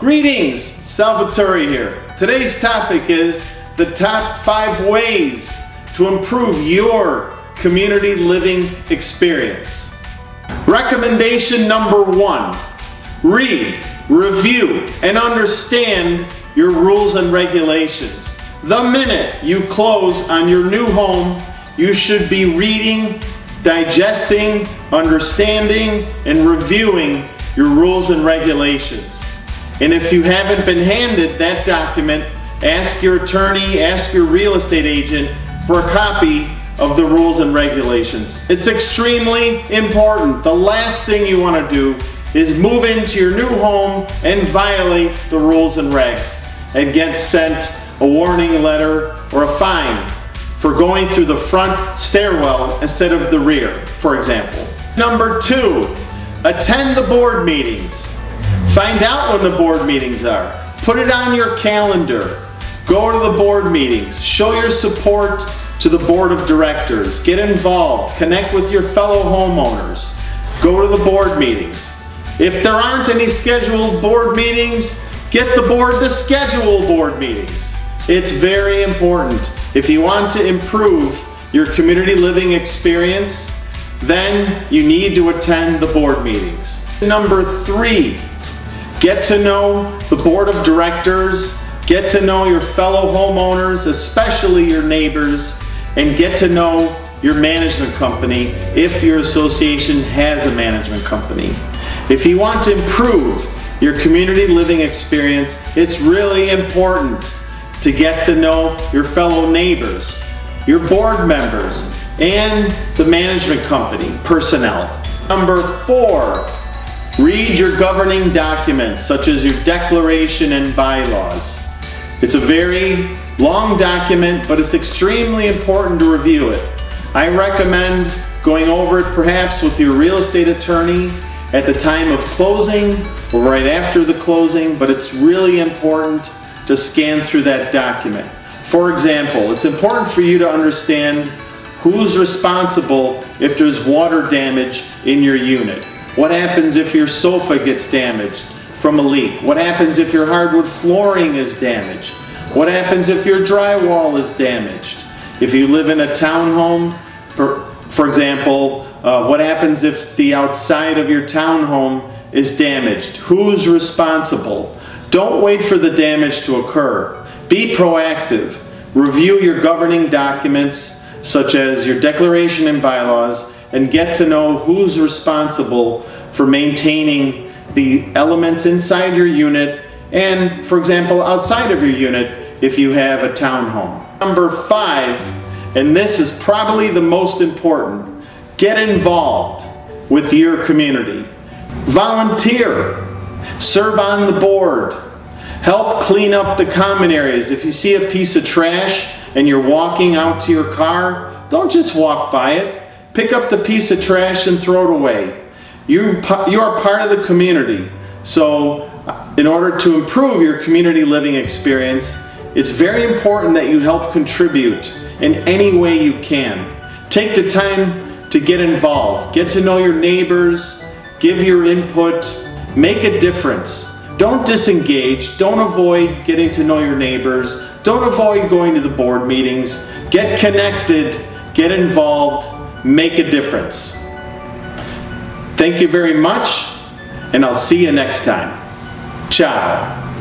Greetings, Salvatore here. Today's topic is the top 5 ways to improve your community living experience. Recommendation number 1, read, review, and understand your rules and regulations. The minute you close on your new home, you should be reading, digesting, understanding, and reviewing your rules and regulations. And if you haven't been handed that document, ask your attorney, ask your real estate agent for a copy of the rules and regulations. It's extremely important. The last thing you want to do is move into your new home and violate the rules and regs and get sent a warning letter or a fine for going through the front stairwell instead of the rear, for example. Number 2, attend the board meetings. Find out when the board meetings are. Put it on your calendar. Go to the board meetings. Show your support to the board of directors. Get involved. Connect with your fellow homeowners. Go to the board meetings. If there aren't any scheduled board meetings, get the board to schedule board meetings. It's very important. If you want to improve your community living experience, then you need to attend the board meetings. Number 3, get to know the board of directors, get to know your fellow homeowners, especially your neighbors, and get to know your management company if your association has a management company. If you want to improve your community living experience, it's really important to get to know your fellow neighbors, your board members, and the management company personnel. Number 4, read your governing documents, such as your declaration and bylaws. It's a very long document, but it's extremely important to review it. I recommend going over it perhaps with your real estate attorney at the time of closing or right after the closing, but it's really important to scan through that document. For example, it's important for you to understand who's responsible if there's water damage in your unit. What happens if your sofa gets damaged from a leak? What happens if your hardwood flooring is damaged? What happens if your drywall is damaged? If you live in a townhome, for example, what happens if the outside of your townhome is damaged? Who's responsible? Don't wait for the damage to occur. Be proactive. Review your governing documents, such as your declaration and bylaws, and get to know who's responsible for maintaining the elements inside your unit and, for example, outside of your unit if you have a townhome. Number 5, and this is probably the most important, get involved with your community. Volunteer. Serve on the board. Help clean up the common areas. If you see a piece of trash and you're walking out to your car, don't just walk by it. Pick up the piece of trash and throw it away. You are part of the community. So in order to improve your community living experience, it's very important that you help contribute in any way you can. Take the time to get involved. Get to know your neighbors. Give your input. Make a difference. Don't disengage. Don't avoid getting to know your neighbors. Don't avoid going to the board meetings. Get connected. Get involved. Make a difference. Thank you very much, and I'll see you next time. Ciao.